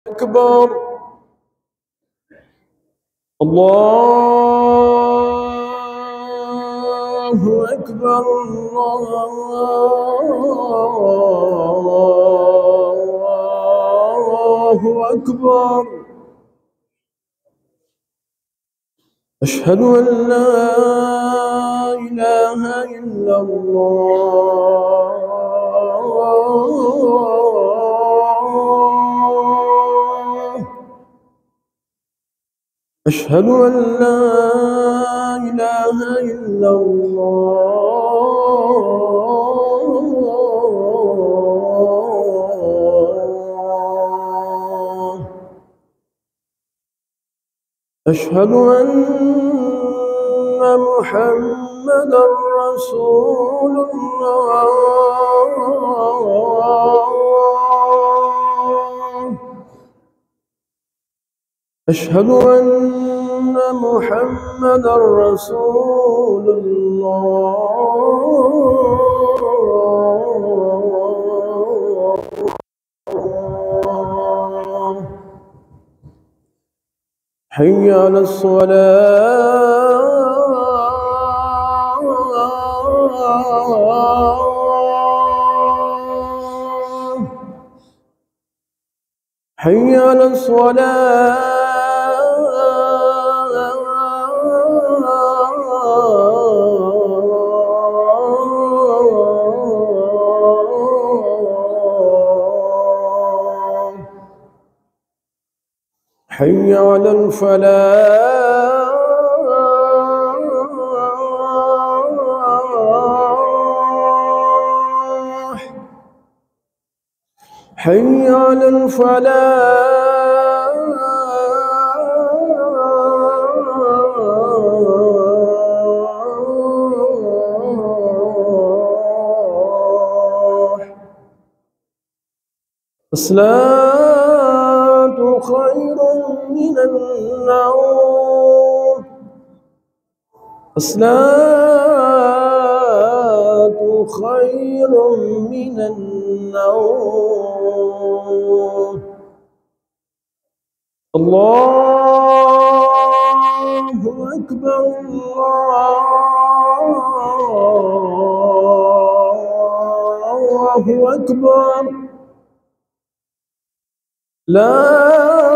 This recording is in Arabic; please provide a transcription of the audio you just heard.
أكبر. الله أكبر. الله أكبر. أشهد أن لا إله إلا الله. أشهد أن لا إله إلا الله. أشهد أن محمدًا رسول الله. أشهد أن محمدًا رسول الله. حي على الصلاة. حي على الصلاة. حي على الفلاح. حي على الفلاح. الصلاة خير من النوم. الصلاة خير من النوم. الله أكبر. الله أكبر. لا